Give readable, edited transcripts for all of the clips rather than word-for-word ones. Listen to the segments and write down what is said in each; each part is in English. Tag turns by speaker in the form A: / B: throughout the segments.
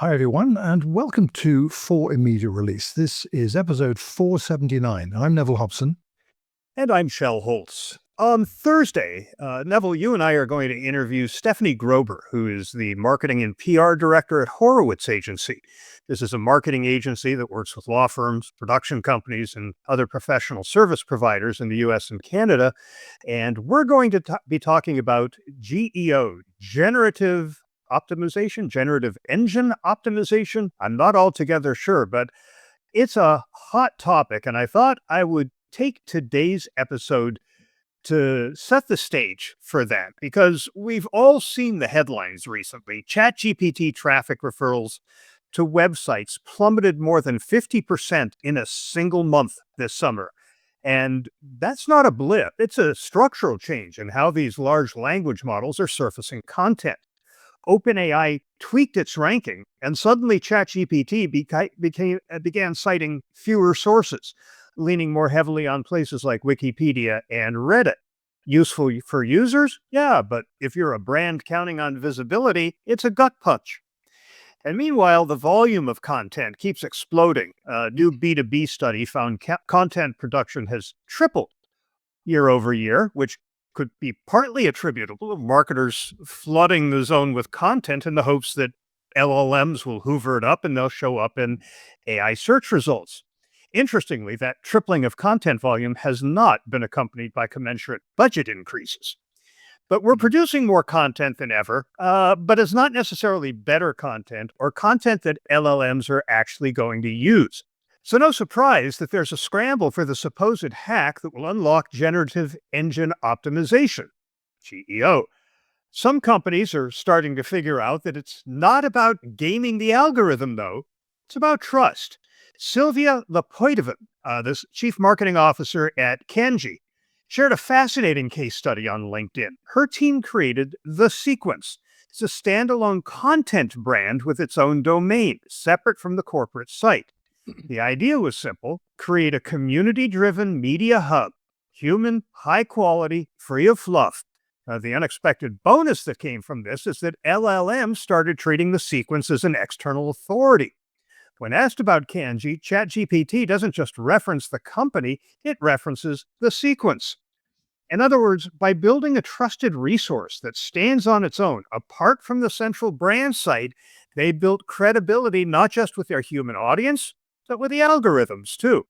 A: Hi, everyone, and welcome to For Immediate Release. This is episode 479. I'm Neville Hobson.
B: And I'm Shel Holtz. On Thursday, Neville, you and I are going to interview Stephanie Grober, who is the marketing and PR director at Horowitz Agency. This is a marketing agency that works with law firms, production companies, and other professional service providers in the US and Canada. And we're going to be talking about GEO, generative optimization, generative engine optimization. I'm not altogether sure, but it's a hot topic, and I thought I would take today's episode to set the stage for that, because we've all seen the headlines recently. ChatGPT traffic referrals to websites plummeted more than 50% in a single month this summer. And that's not a blip. It's a structural change in how these large language models are surfacing content. OpenAI tweaked its ranking, and suddenly ChatGPT began citing fewer sources, leaning more heavily on places like Wikipedia and Reddit. Useful for users? Yeah, but if you're a brand counting on visibility, it's a gut punch. And meanwhile, the volume of content keeps exploding. A new B2B study found content production has tripled year over year, which could be partly attributable to marketers flooding the zone with content in the hopes that LLMs will hoover it up and they'll show up in AI search results. Interestingly, that tripling of content volume has not been accompanied by commensurate budget increases. But we're producing more content than ever, but it's not necessarily better content or content that LLMs are actually going to use. So no surprise that there's a scramble for the supposed hack that will unlock generative engine optimization, GEO. Some companies are starting to figure out that it's not about gaming the algorithm, though. It's about trust. Sylvia Lepoitovan, the chief marketing officer at Kanji, shared a fascinating case study on LinkedIn. Her team created The Sequence. It's a standalone content brand with its own domain, separate from the corporate site. The idea was simple: create a community-driven media hub, human, high quality, free of fluff. The unexpected bonus that came from this is that LLM started treating The Sequence as an external authority. When asked about Kanji, ChatGPT doesn't just reference the company, it references The Sequence. In other words, by building a trusted resource that stands on its own, apart from the central brand site, they built credibility not just with their human audience, but with the algorithms too.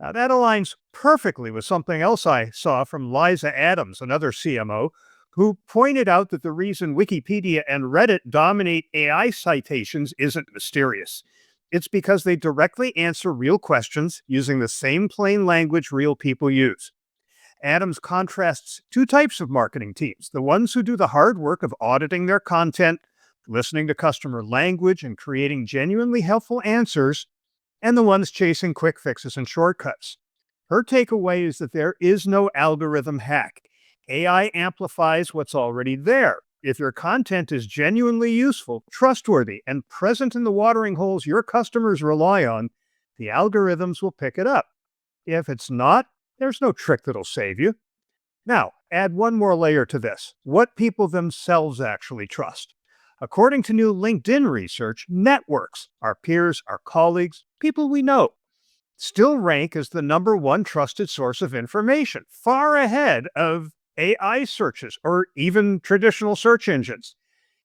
B: Now, that aligns perfectly with something else I saw from Liza Adams, another CMO, who pointed out that the reason Wikipedia and Reddit dominate AI citations isn't mysterious. It's because they directly answer real questions using the same plain language real people use. Adams contrasts two types of marketing teams: the ones who do the hard work of auditing their content, listening to customer language, and creating genuinely helpful answers, and the ones chasing quick fixes and shortcuts. Her takeaway is that there is no algorithm hack. AI amplifies what's already there. If your content is genuinely useful, trustworthy, and present in the watering holes your customers rely on, the algorithms will pick it up. If it's not, there's no trick that'll save you. Now, add one more layer to this: what people themselves actually trust. According to new LinkedIn research, networks, our peers, our colleagues, people we know, still rank as the number one trusted source of information, far ahead of AI searches or even traditional search engines.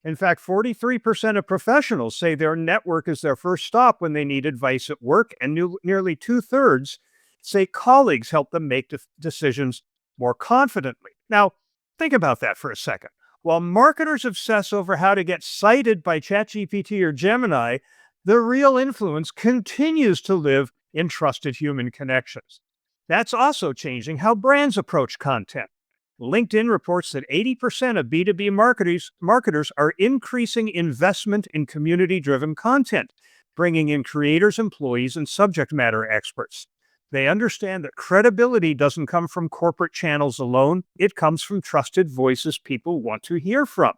B: In fact, 43% of professionals say their network is their first stop when they need advice at work, and nearly two-thirds say colleagues help them make decisions more confidently. Now, think about that for a second. While marketers obsess over how to get cited by ChatGPT or Gemini, the real influence continues to live in trusted human connections. That's also changing how brands approach content. LinkedIn reports that 80% of B2B marketers are increasing investment in community-driven content, bringing in creators, employees, and subject matter experts. They understand that credibility doesn't come from corporate channels alone. It comes from trusted voices people want to hear from.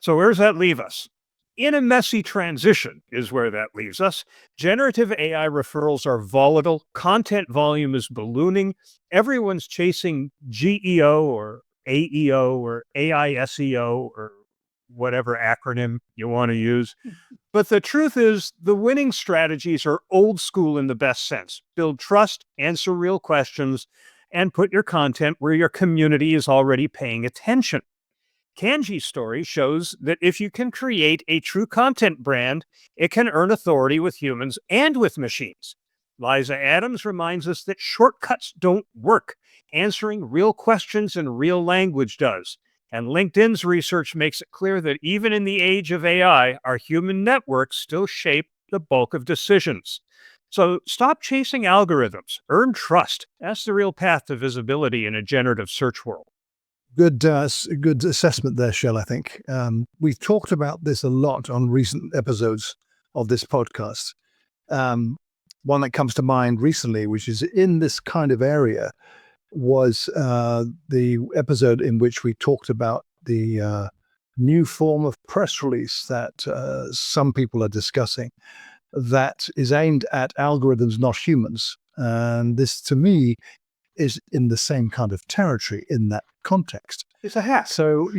B: So where does that leave us? In a messy transition is where that leaves us. Generative AI referrals are volatile. Content volume is ballooning. Everyone's chasing GEO or AEO or AI SEO or whatever acronym you want to use. But the truth is, the winning strategies are old school in the best sense. Build trust, answer real questions, and put your content where your community is already paying attention. Kanji's story shows that if you can create a true content brand, it can earn authority with humans and with machines. Liza Adams reminds us that shortcuts don't work. Answering real questions in real language does. And LinkedIn's research makes it clear that even in the age of AI, our human networks still shape the bulk of decisions. So stop chasing algorithms, earn trust. That's the real path to visibility in a generative search world.
A: Good assessment there, Shel, I think. We've talked about this a lot on recent episodes of this podcast. One that comes to mind recently, which is in this kind of area, was the episode in which we talked about the new form of press release that some people are discussing that is aimed at algorithms, not humans. And this, to me, is in the same kind of territory in that context.
B: It's a hack.
A: So,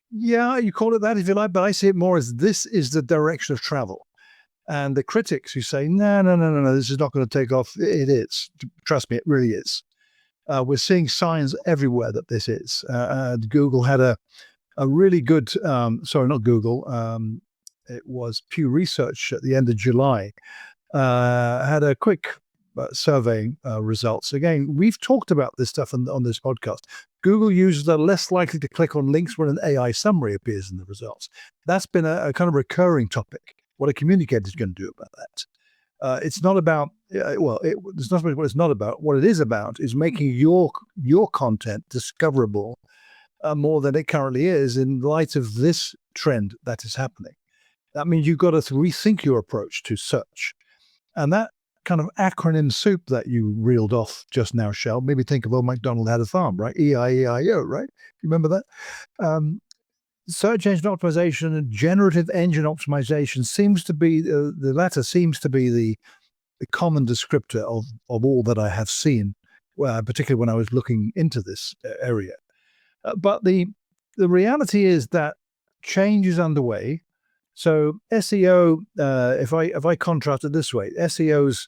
A: you call it that if you like, but I see it more as this is the direction of travel. And the critics who say, no, this is not going to take off. It is. Trust me, it really is. We're seeing signs everywhere that this is. Google had a really good, not Google, it was Pew Research at the end of July, had a quick survey results. Again, we've talked about this stuff on this podcast. Google users are less likely to click on links when an AI summary appears in the results. That's been a kind of recurring topic. What a communicator is going to do about that. It's not about, it's not what it's not about. What it is about is making your content discoverable more than it currently is in light of this trend that is happening. That means you've got to rethink your approach to search. And that kind of acronym soup that you reeled off just now, Shel, maybe think of Old MacDonald Had a Farm, right? E-I-E-I-O, right? You remember that? Search engine optimization and generative engine optimization seems to be, the latter seems to be the common descriptor of all that I have seen, particularly when I was looking into this area. But the reality is that change is underway. So SEO, if I contrast it this way, SEO's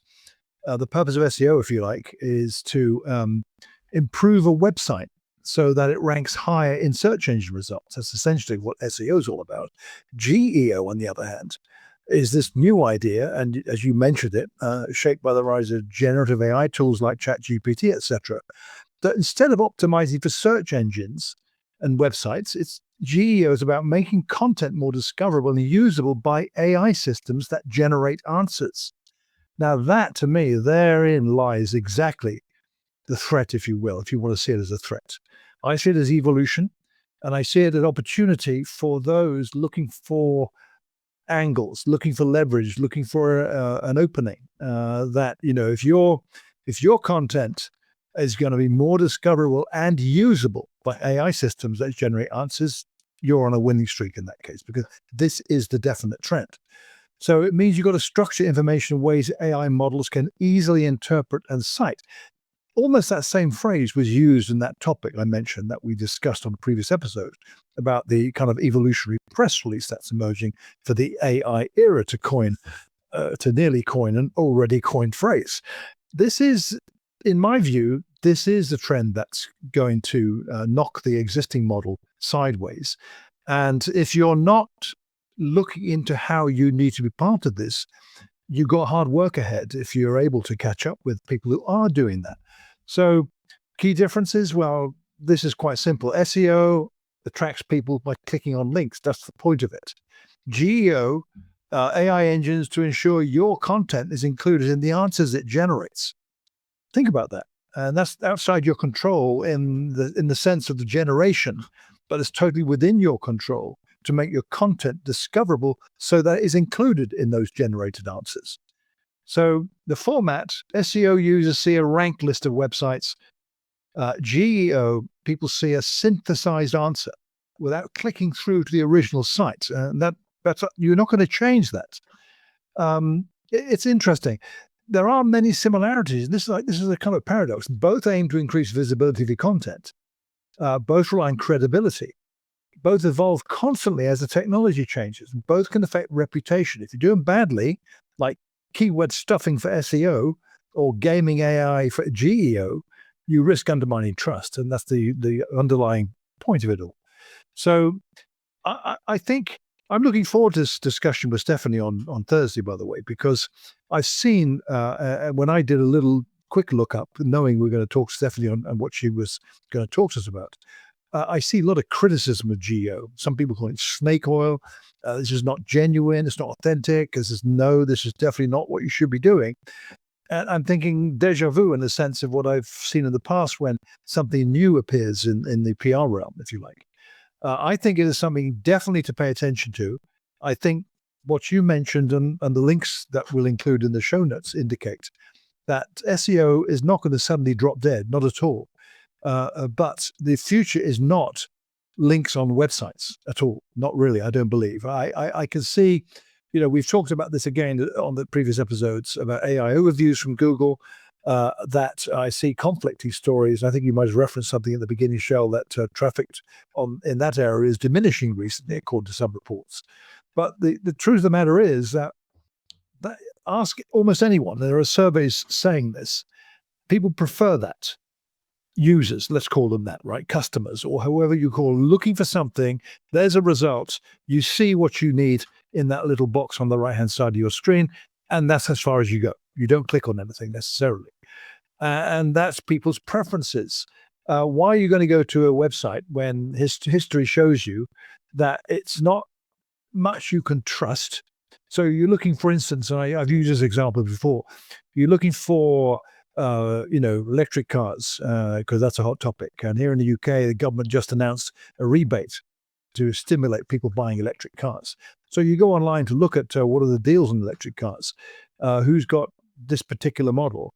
A: the purpose of SEO, if you like, is to improve a website so that it ranks higher in search engine results. That's essentially what SEO is all about. GEO, on the other hand, is this new idea, and as you mentioned it, shaped by the rise of generative AI tools like ChatGPT, etc., that instead of optimizing for search engines and websites, GEO is about making content more discoverable and usable by AI systems that generate answers. Now that, to me, therein lies exactly the threat, if you will, if you want to see it as a threat. I see it as evolution, and I see it as an opportunity for those looking for angles, looking for leverage, looking for an opening. That, if your content is going to be more discoverable and usable by AI systems that generate answers, you're on a winning streak in that case, because this is the definite trend. So it means you've got to structure information in ways that AI models can easily interpret and cite. Almost that same phrase was used in that topic I mentioned that we discussed on the previous episode about the kind of evolutionary press release that's emerging for the AI era to nearly coin an already coined phrase. This is, in my view, this is the trend that's going to knock the existing model sideways. And if you're not looking into how you need to be part of this, you've got hard work ahead if you're able to catch up with people who are doing that. So key differences, well, this is quite simple. SEO attracts people by clicking on links. That's the point of it. GEO, AI engines to ensure your content is included in the answers it generates. Think about that. And that's outside your control in the sense of the generation, but it's totally within your control to make your content discoverable so that it is included in those generated answers. So the format, SEO users see a ranked list of websites. GEO, people see a synthesized answer without clicking through to the original site. And that's you're not going to change that. It's interesting. There are many similarities. This is a kind of paradox. Both aim to increase visibility of your content. Both rely on credibility. both evolve constantly as the technology changes. Both can affect reputation. If you're doing badly, like keyword stuffing for SEO or gaming AI for GEO, you risk undermining trust. And that's the underlying point of it all. So I think I'm looking forward to this discussion with Stephanie on Thursday, by the way, because I've seen when I did a little quick look up, knowing we're going to talk to Stephanie on what she was going to talk to us about. I see a lot of criticism of geo. Some people call it snake oil. This is not genuine. It's not authentic. This is definitely not what you should be doing. And I'm thinking deja vu in the sense of what I've seen in the past when something new appears in the PR realm, if you like. I think it is something definitely to pay attention to. I think what you mentioned and the links that we'll include in the show notes indicate that SEO is not going to suddenly drop dead, not at all. But the future is not links on websites at all. Not really, I don't believe. I can see, we've talked about this again on the previous episodes about AI overviews from Google, that I see conflicting stories. I think you might have referenced something at the beginning, Shel, that traffic in that area is diminishing recently, according to some reports. But the truth of the matter is that ask almost anyone, there are surveys saying this, people prefer that. Users, let's call them that, right? Customers or however you call, looking for something, there's a result. You see what you need in that little box on the right-hand side of your screen, and that's as far as you go. You don't click on anything necessarily. And that's people's preferences. Why are you going to go to a website when history shows you that it's not much you can trust? So you're looking, for instance, and I've used this example before, you're looking for electric cars, because that's a hot topic. And here in the UK, the government just announced a rebate to stimulate people buying electric cars. So you go online to look at what are the deals on electric cars, who's got this particular model.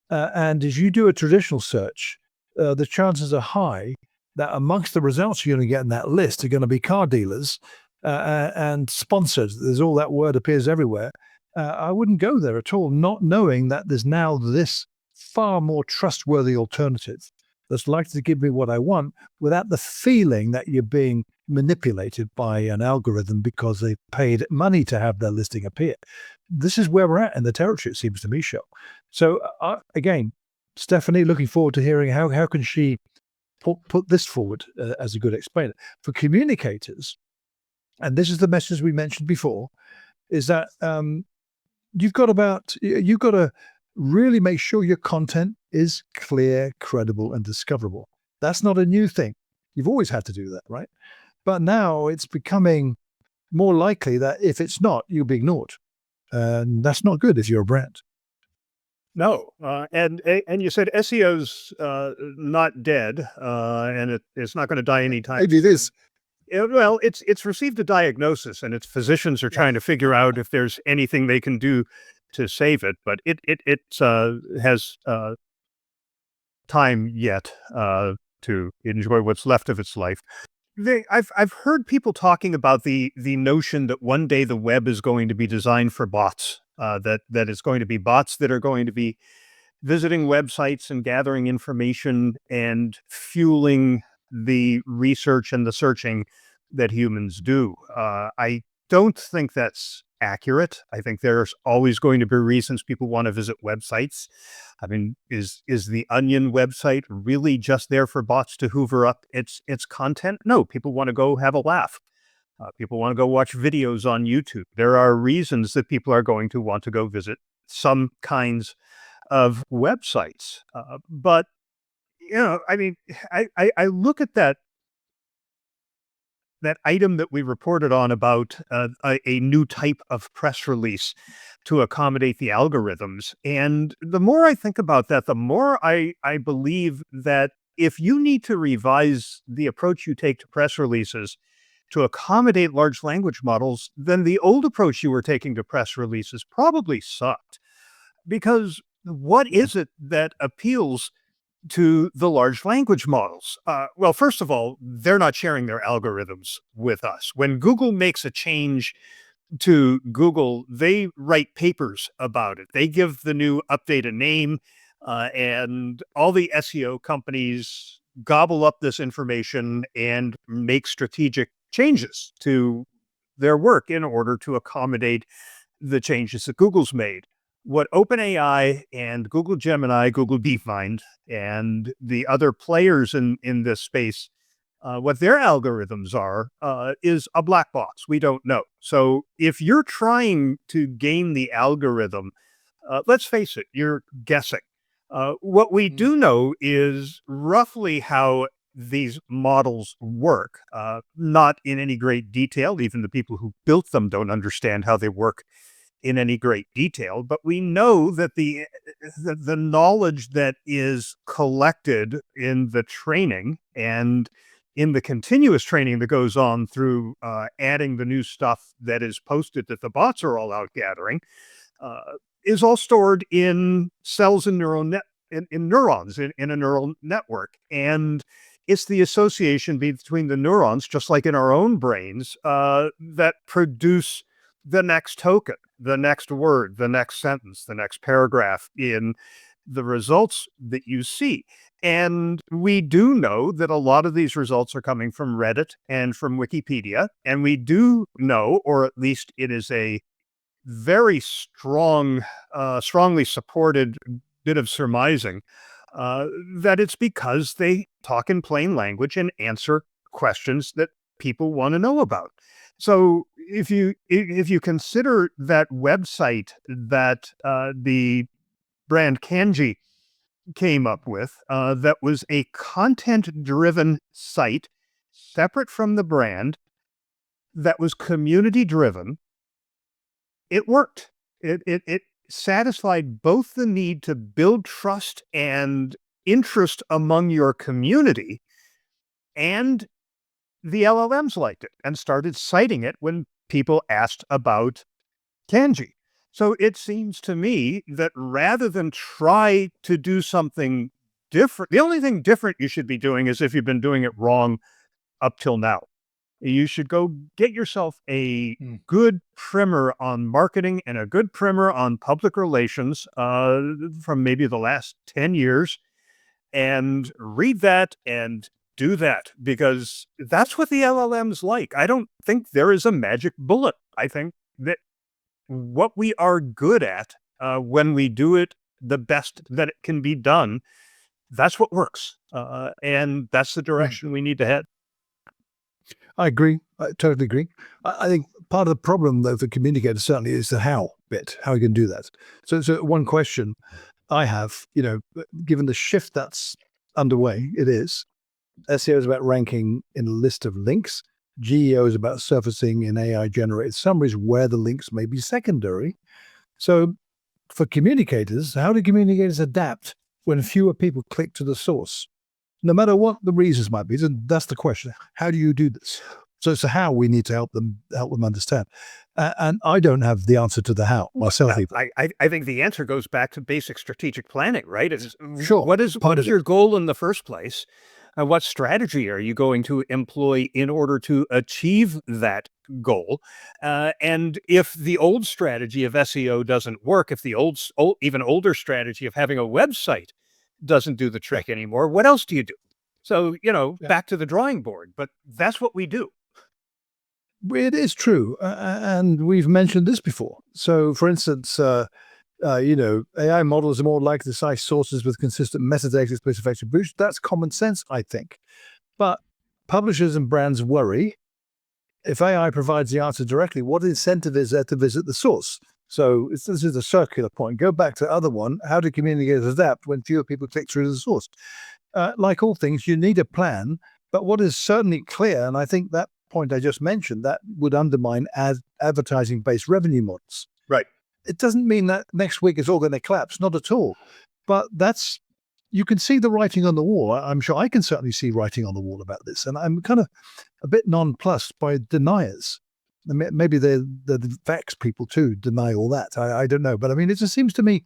A: And as you do a traditional search, the chances are high that amongst the results you're going to get in that list are going to be car dealers and sponsored. There's all that word appears everywhere. I wouldn't go there at all, not knowing that there's now this far more trustworthy alternative that's likely to give me what I want without the feeling that you're being manipulated by an algorithm because they paid money to have their listing appear. This is where we're at in the territory, it seems to me, Shel. So again, Stephanie, looking forward to hearing how can she put this forward as a good explainer. For communicators, and this is the message we mentioned before, is that you've got to really make sure your content is clear, credible, and discoverable. That's not a new thing. You've always had to do that, right? But now it's becoming more likely that if it's not, you'll be ignored. And that's not good if you're a brand.
B: No, and you said SEO's not dead, and it's not going to die anytime.
A: Maybe it is.
B: Well, it's received a diagnosis, and its physicians are trying to figure out if there's anything they can do to save it. But it has time yet to enjoy what's left of its life. I've heard people talking about the notion that one day the web is going to be designed for bots. That it's going to be bots that are going to be visiting websites and gathering information and fueling the research and the searching that humans do. I don't think that's accurate. I think there's always going to be reasons people want to visit websites. I mean, is the Onion website really just there for bots to hoover up its content? No, people want to go have a laugh. People want to go watch videos on YouTube. There are reasons that people are going to want to go visit some kinds of websites. But, I mean, I look at that item that we reported on about a new type of press release to accommodate the algorithms. And the more I think about that, the more I believe that if you need to revise the approach you take to press releases to accommodate large language models, then the old approach you were taking to press releases probably sucked. Because what is it that appeals to the large language models? Well, first of all, they're not sharing their algorithms with us. When Google makes a change to Google, they write papers about it. They give the new update a name, and all the SEO companies gobble up this information and make strategic changes to their work in order to accommodate the changes that Google's made. What OpenAI and Google Gemini, Google DeepMind, and the other players in this space, what their algorithms are, is a black box. We don't know. So if you're trying to game the algorithm, let's face it, you're guessing. What we do know is roughly how these models work, not in any great detail. Even the people who built them don't understand how they work in any great detail, but we know that the knowledge that is collected in the training and in the continuous training that goes on through adding the new stuff that is posted that the bots are all out gathering, uh, is all stored in cells and in neurons in a neural network. And it's the association between the neurons, just like in our own brains, that produce the next token, the next word, the next sentence, the next paragraph in the results that you see. And we do know that a lot of these results are coming from Reddit and from Wikipedia. And we do know, or at least it is a very strongly supported bit of surmising, that it's because they talk in plain language and answer questions that people want to know about. So if you consider that website that the brand Kanji came up with, that was a content-driven site separate from the brand, that was community-driven, it worked. It satisfied both the need to build trust and interest among your community, and the LLMs liked it and started citing it when people asked about Kanji. So it seems to me that rather than try to do something different, the only thing different you should be doing is if you've been doing it wrong up till now. You should go get yourself a good primer on marketing and a good primer on public relations from maybe the last 10 years, and read that and do that, because that's what the LLMs like. I don't think there is a magic bullet. I think that what we are good at, when we do it the best that it can be done, that's what works. And that's the direction we need to head.
A: I agree. I totally agree. I think part of the problem, though, for communicators certainly is the how bit, how you can do that. So one question I have, given the shift that's underway, it is SEO is about ranking in a list of links. GEO is about surfacing in AI-generated summaries where the links may be secondary. So for communicators, how do communicators adapt when fewer people click to the source? No matter what the reasons might be, that's the question. How do you do this? So it's a how we need to help them understand. And I don't have the answer to the how myself.
B: I think the answer goes back to basic strategic planning, right? It's,
A: sure.
B: What is your goal in the first place? What strategy are you going to employ in order to achieve that goal? And if the old strategy of SEO doesn't work, if the even older strategy of having a website doesn't do the trick anymore, what else do you do? So, back to the drawing board, but that's what we do.
A: It is true. And we've mentioned this before. So for instance, AI models are more likely to cite sources with consistent metadata explicit attribution. That's common sense, I think. But publishers and brands worry, if AI provides the answer directly, what incentive is there to visit the source? So this is a circular point. Go back to the other one. How do communicators adapt when fewer people click through the source? Like all things, you need a plan. But what is certainly clear, and I think that point I just mentioned, that would undermine advertising-based revenue models.
B: Right.
A: It doesn't mean that next week it's all going to collapse, not at all. But you can see the writing on the wall. I'm sure I can certainly see writing on the wall about this. And I'm kind of a bit nonplussed by deniers. Maybe the facts people too deny all that. I don't know. But I mean, it just seems to me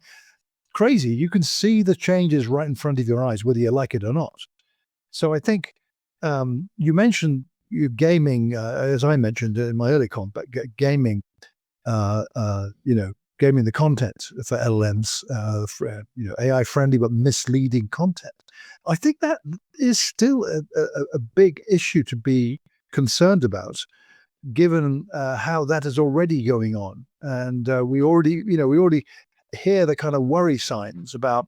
A: crazy. You can see the changes right in front of your eyes, whether you like it or not. So I think you mentioned gaming, as I mentioned in my early comment, gaming, gaming the content for LLMs, AI friendly but misleading content. I think that is still a big issue to be concerned about, given how that is already going on, and we already hear the kind of worry signs about,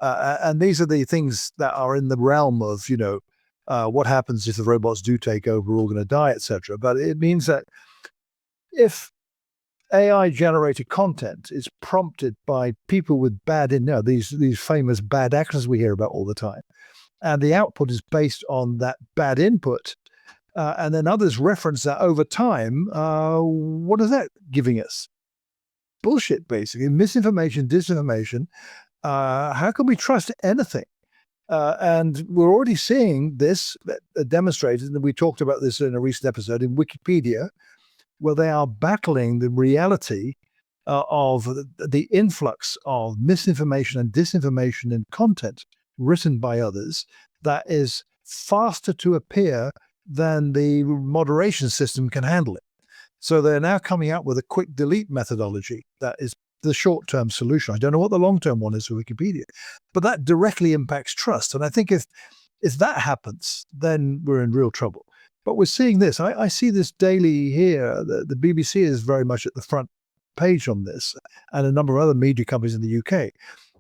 A: and these are the things that are in the realm of what happens if the robots do take over, we're all going to die, etc. But it means that if AI generated content is prompted by people with these famous bad actors we hear about all the time, and the output is based on that bad input, and then others reference that over time, what is that giving us? Bullshit, basically. Misinformation, disinformation. How can we trust anything? And we're already seeing this demonstrated, and we talked about this in a recent episode in Wikipedia, where they are battling the reality of the influx of misinformation and disinformation in content written by others that is faster to appear than the moderation system can handle it. So they're now coming out with a quick delete methodology that is the short-term solution. I don't know what the long-term one is for Wikipedia, but that directly impacts trust. And I think if that happens, then we're in real trouble. But we're seeing this. I see this daily here. The BBC is very much at the front page on this, and a number of other media companies in the UK.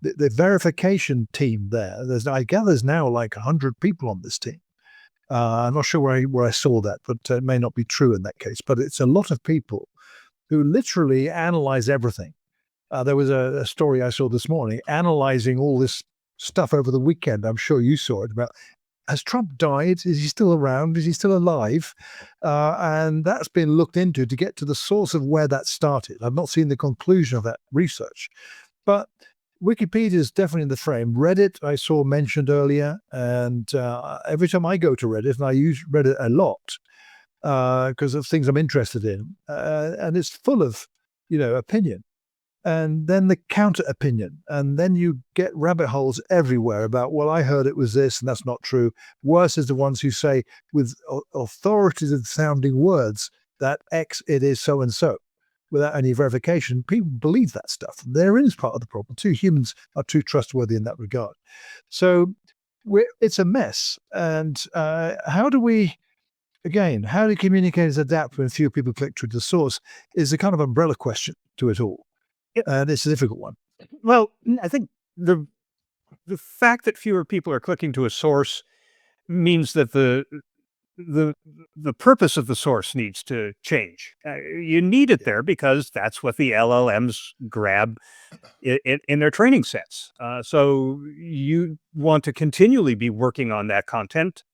A: The verification team I gather there's now like 100 people on this team. I'm not sure where I saw that, but it may not be true in that case. But it's a lot of people who literally analyze everything. There was a story I saw this morning analyzing all this stuff over the weekend. I'm sure you saw it about, has Trump died? Is he still around? Is he still alive? And that's been looked into to get to the source of where that started. I've not seen the conclusion of that research, but Wikipedia is definitely in the frame. Reddit, I saw mentioned earlier, and every time I go to Reddit, and I use Reddit a lot because of things I'm interested in, and it's full of, opinion. And then the counter opinion. And then you get rabbit holes everywhere about, well, I heard it was this and that's not true. Worse is the ones who say with authoritative sounding words that X, it is so and so, without any verification. People believe that stuff. Therein is part of the problem too. Humans are too trustworthy in that regard. So it's a mess. And how do communicators adapt when fewer people click through the source is a kind of umbrella question to it all. It's a difficult one.
B: Well, I think the fact that fewer people are clicking to a source means that the purpose of the source needs to change. You need it there because that's what the LLMs grab in their training sets. So you want to continually be working on that content.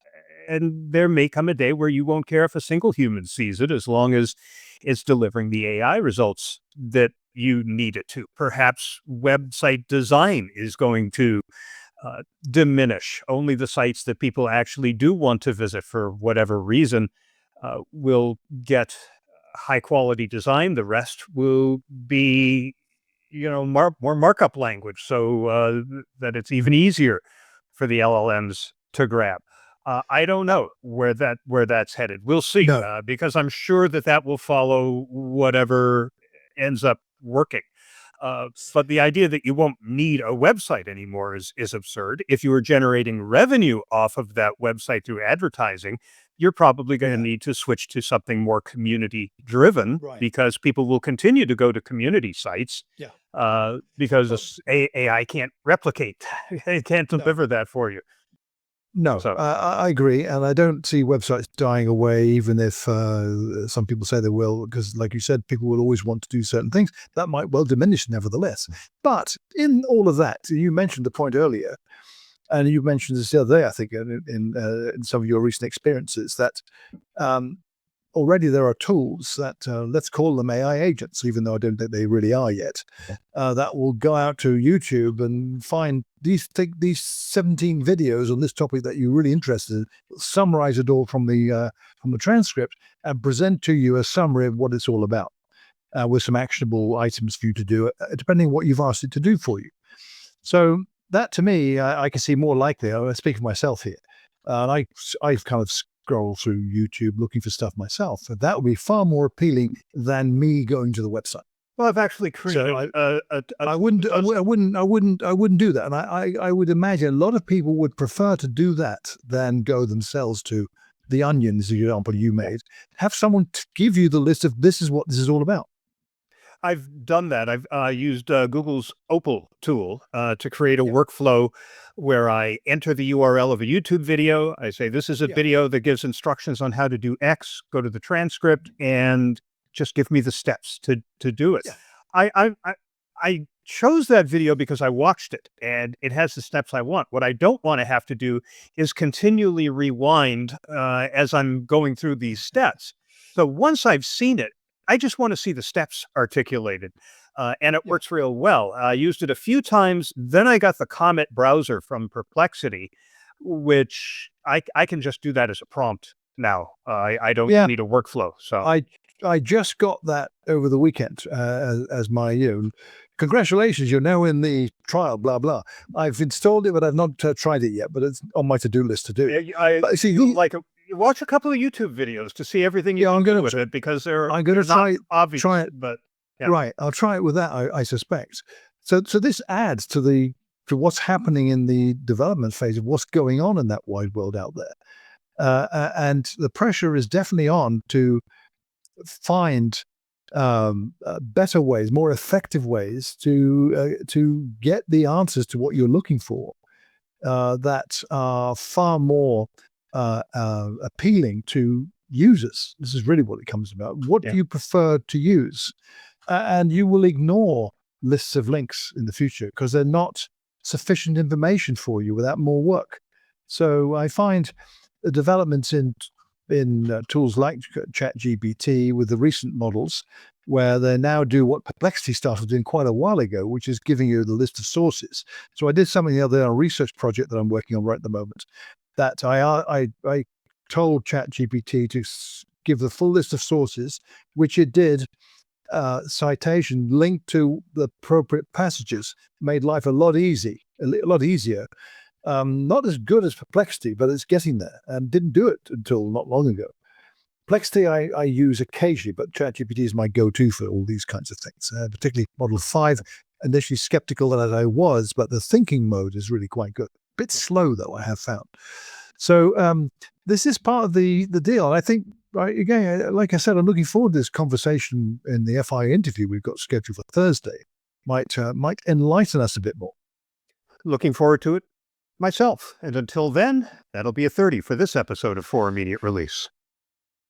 B: And there may come a day where you won't care if a single human sees it, as long as it's delivering the AI results that you need it to. Perhaps website design is going to diminish. Only the sites that people actually do want to visit for whatever reason will get high quality design. The rest will be, more markup language, so that it's even easier for the LLMs to grab. I don't know where that's headed. We'll see, because I'm sure that will follow whatever ends up working. But the idea that you won't need a website anymore is absurd. If you were generating revenue off of that website through advertising, you're probably going to need to switch to something more community driven, because people will continue to go to community sites because AI can't replicate. It can't deliver that for you.
A: No, so. I agree. And I don't see websites dying away, even if some people say they will, because like you said, people will always want to do certain things. That might well diminish nevertheless. But in all of that, you mentioned the point earlier, and you mentioned this the other day, I think, in some of your recent experiences, that already there are tools that, let's call them AI agents, even though I don't think they really are yet, that will go out to YouTube and take these 17 videos on this topic that you're really interested in, summarize it all from the transcript, and present to you a summary of what it's all about, with some actionable items for you to do, depending on what you've asked it to do for you. So that, to me, I can see more likely. I speak for myself here, and I've kind of scroll through YouTube looking for stuff myself. That would be far more appealing than me going to the website.
B: Well, I've actually created
A: I wouldn't do that. And I would imagine a lot of people would prefer to do that than go themselves to the Onion, as the example you made. Have someone give you the list of this is what this is all about.
B: I've done that. I've used Google's Opal tool to create a
A: Yeah.
B: workflow where I enter the URL of a YouTube video. I say, this is a
A: Yeah.
B: video that gives instructions on how to do X, go to the transcript and just give me the steps to do it.
A: Yeah.
B: I chose that video because I watched it and it has the steps I want. What I don't want to have to do is continually rewind as I'm going through these steps. So once I've seen it, I just want to see the steps articulated. And it works real well. I used it a few times. Then I got the Comet browser from Perplexity, which I can just do that as a prompt now. I don't need a workflow. So
A: I just got that over the weekend as my congratulations, you're now in the trial, blah, blah. I've installed it, but I've not tried it yet, but it's on my to-do list to do.
B: I see, you watch a couple of YouTube videos to see everything you can do with it, because
A: I'm going to
B: try it, but
A: right, I'll try it with that, I suspect. So this adds to what's happening in the development phase of what's going on in that wide world out there. And the pressure is definitely on to find better ways, more effective ways to get the answers to what you're looking for that are far more appealing to users. This is really what it comes about. What do you prefer to use? And you will ignore lists of links in the future because they're not sufficient information for you without more work. So I find the developments in tools like ChatGPT with the recent models, where they now do what Perplexity started doing quite a while ago, which is giving you the list of sources. So I did something the other day on a research project that I'm working on right at the moment, that I told ChatGPT to give the full list of sources, which it did, citation linked to the appropriate passages, made life a lot easier. Not as good as Perplexity, but it's getting there, and didn't do it until not long ago. Perplexity I use occasionally, but ChatGPT is my go-to for all these kinds of things, particularly Model 5. Initially skeptical that I was, but the thinking mode is really quite good. A bit slow, though, I have found. So this is part of the deal. And I think, right, again, like I said, I'm looking forward to this conversation in the FIR interview we've got scheduled for Thursday. Might enlighten us a bit more.
B: Looking forward to it myself. And until then, that'll be a 30 for this episode of For Immediate Release.